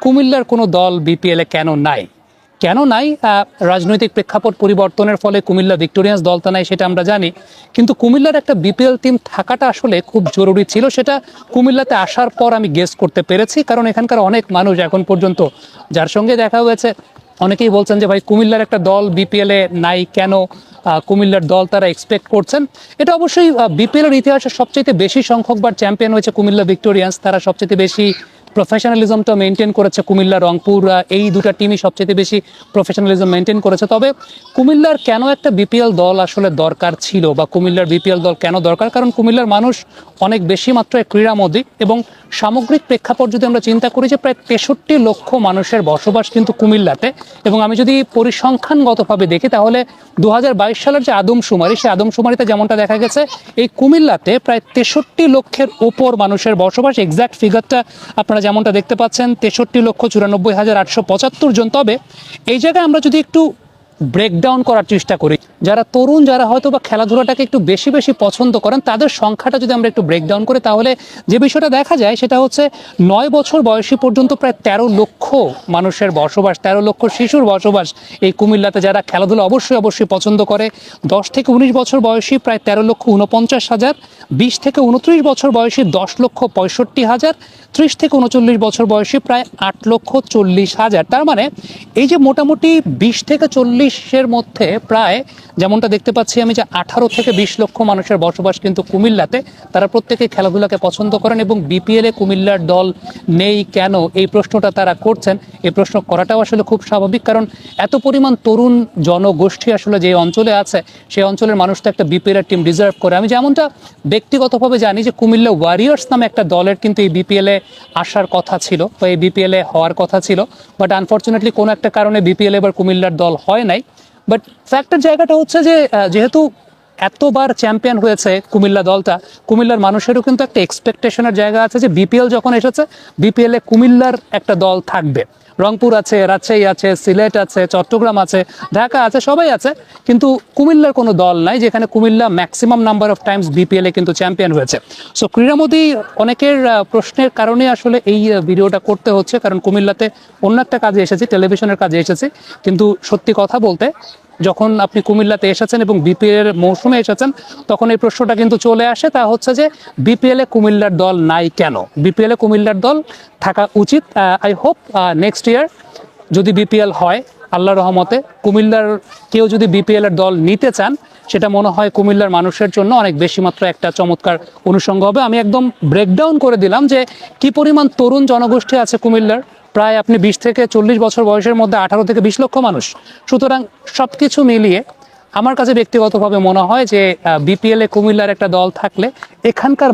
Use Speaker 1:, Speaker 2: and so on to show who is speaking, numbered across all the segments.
Speaker 1: কুমিল্লার কোনো দল বিপিএলে কেন নাই? কেন নাই? রাজনৈতিক প্রেক্ষাপট পরিবর্তনের ফলে কুমিল্লা ভিক্টোরিয়ান্স দলটা নাই সেটা আমরা জানি, কিন্তু কুমিল্লার একটা বিপিএল টিম থাকাটা আসলে খুব জরুরি ছিল। সেটা কুমিল্লাতে আসার পর আমি গেস করতে পেরেছি, কারণ এখানকার অনেক মানুষ এখন পর্যন্ত যার সঙ্গে দেখা হয়েছে অনেকেই বলছেন যে ভাই কুমিল্লার একটা দল বিপিএলে নাই কেন, কুমিল্লার দল তারা এক্সপেক্ট করছেন। এটা অবশ্যই বিপিএলের ইতিহাসে সবচেয়ে বেশি সংখ্যকবার চ্যাম্পিয়ন হয়েছে কুমিল্লা ভিক্টোরিয়ান্স, তারা সবচেয়ে বেশি প্রফেশনালিজমটা মেনটেন করেছে। কুমিল্লা রংপুর এই দুটা টিমই সবচেয়ে বেশি প্রফেশনালিজম মেনটেন করেছে। তবে কুমিল্লার কেন একটা বিপিএল দল আসলে দরকার ছিল, বা কুমিল্লার বিপিএল দল কেন দরকার? কারণ কুমিল্লার মানুষ অনেক বেশি মাত্রায় ক্রীড়ামোদী, এবং সামগ্রিক প্রেক্ষাপট যদি আমরা চিন্তা করি যে প্রায় 63 লক্ষ মানুষের বসবাস কিন্তু কুমিল্লাতে, এবং আমি যদি পরিসংখ্যানগতভাবে দেখি তাহলে 2022 সালের যে আদমশুমারি, সেই আদমশুমারিতে যেমনটা দেখা গেছে এই কুমিল্লাতে প্রায় 63 লক্ষের ওপর মানুষের বসবাস। এক্সাক্ট ফিগারটা আপনারা যেমনটা দেখতে পাচ্ছেন 63,94,875 জন। তবে এই জায়গায় আমরা যদি একটু ব্রেকডাউন করার চেষ্টা করি, যারা তরুণ, যারা হয়তো বা খেলাধুলাটাকে একটু বেশি বেশি পছন্দ করেন, তাদের সংখ্যাটা যদি আমরা একটু ব্রেকডাউন করি তাহলে যে বিষয়টা দেখা যায় সেটা হচ্ছে 9 বছর বয়সী পর্যন্ত প্রায় 13 লক্ষ মানুষের বসবাস, 13 লক্ষ শিশুর বসবাস এই কুমিল্লাতে, যারা খেলাধুলা অবশ্যই পছন্দ করে। 10 থেকে 19 বছর বয়সী প্রায় 13,49,000, 20 থেকে 29 বছর বয়সী 10,65,000, 30 থেকে 39 বছর বয়সী প্রায় 8,40,000। তার মানে এই যে মোটামুটি 20 থেকে 40-এর মধ্যে প্রায় যেমনটা দেখতে পাচ্ছি আমি যে 18 থেকে 20 লক্ষ মানুষের বসবাস কিন্তু কুমিল্লাতে, তারা প্রত্যেকে খেলাধুলাকে পছন্দ করেন। এবং বিপিএলে কুমিল্লার দল নেই কেন, এই প্রশ্নটা তারা করছেন। এই প্রশ্ন করাটাও আসলে খুব স্বাভাবিক, কারণ এত পরিমাণ তরুণ জনগোষ্ঠী আসলে যে অঞ্চলে আছে, সেই অঞ্চলের মানুষ তো একটা বিপিএল টিম ডিজার্ভ করে। আমি যেমনটা ব্যক্তিগতভাবে জানি যে কুমিল্লা ওয়ারিয়র্স নামে একটা দলের কিন্তু এই বিপিএলে আসার কথা ছিল, বা এই বিপিএলে হওয়ার কথা ছিল, বাট আনফর্চুনেটলি কোনো একটা কারণে বিপিএল এবার কুমিল্লার দল হয় নাই। বাট ফ্যাক্টের জায়গাটা হচ্ছে যে যেহেতু এতবার চ্যাম্পিয়ন হয়েছে কুমিল্লা দলটা, কুমিল্লার মানুষেরও কিন্তু একটা এক্সপেকটেশনের জায়গা আছে যে বিপিএল যখন এসেছে, বিপিএলে কুমিল্লার একটা দল থাকবে। রংপুর আছে, রাজশাহী আছে, সিলেট আছে, চট্টগ্রাম আছে, ঢাকা আছে, সবাই আছে, কিন্তু কুমিল্লার কোনো দল নাই যেখানে Comilla maximum number of Times বিপিএলে কিন্তু চ্যাম্পিয়ন হয়েছে। সো ক্রীড়ামোদী অনেকের প্রশ্নের কারণে আসলে এই ভিডিওটা করতে হচ্ছে, কারণ কুমিল্লাতে অন্য একটা কাজে এসেছি, টেলিভিশনের কাজে এসেছি। কিন্তু সত্যি কথা বলতে যখন আপনি কুমিল্লাতে এসেছেন এবং বিপিএল মৌসুমে এসেছেন, তখন এই প্রশ্নটা কিন্তু চলে আসে, তা হচ্ছে যে বিপিএলে কুমিল্লার দল নাই কেন? বিপিএলে কুমিল্লার দল থাকা উচিত। আই হোপ নেক্সট ইয়ার যদি বিপিএল হয়, আল্লাহর রহমতে কুমিল্লার কেউ যদি বিপিএল এর দল নিতে চান, সেটা মনে হয় কুমিল্লার মানুষের জন্য অনেক বেশি মাত্রায় একটা চমৎকার অনুষঙ্গ হবে। আমি একদম ব্রেকডাউন করে দিলাম যে কি পরিমাণ তরুণ জনগোষ্ঠী আছে কুমিল্লার। প্রায় আপনি 20 থেকে 40 বছর বয়সের মধ্যে 18 থেকে 20 লক্ষ মানুষ। সুতরাং সব কিছু মিলিয়ে আমার কাছে ব্যক্তিগতভাবে মনে হয় যে বিপিএলে কুমিল্লার একটা দল থাকলে এখানকার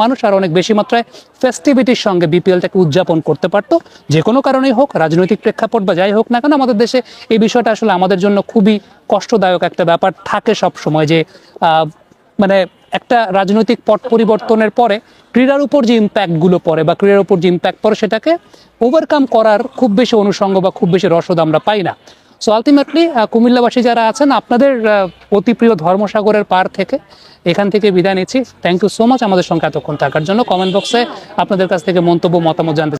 Speaker 1: মানুষ আর অনেক বেশি মাত্রায় ফেস্টিভিটির সঙ্গে বিপিএলটাকে উদযাপন করতে পারতো। যে কোনো কারণেই হোক, রাজনৈতিক প্রেক্ষাপট বা যাই হোক না কেন, আমাদের দেশে এই বিষয়টা আসলে আমাদের জন্য খুবই কষ্টদায়ক একটা ব্যাপার থাকে সব সময়, যে মানে একটা রাজনৈতিক পট পরিবর্তনের পরে ক্রীড়ার উপর যে ইম্প্যাক্টগুলো পড়ে, বা ক্রীড়ার উপর যে ইম্প্যাক্ট পড়ে, সেটাকে ওভারকাম করার খুব বেশি অনুষঙ্গ বা খুব বেশি রসদ আমরা পাই না। সো আলটিমেটলি কুমিল্লাবাসী যারা আছেন, আপনাদের অতি প্রিয় ধর্মসাগরের পার থেকে এখান থেকে বিদায় নিচ্ছি। থ্যাংক ইউ সো মাচ আমাদের সঙ্গে এতক্ষণ থাকার জন্য। কমেন্ট বক্সে আপনাদের কাছ থেকে মন্তব্য, মতামত জানতে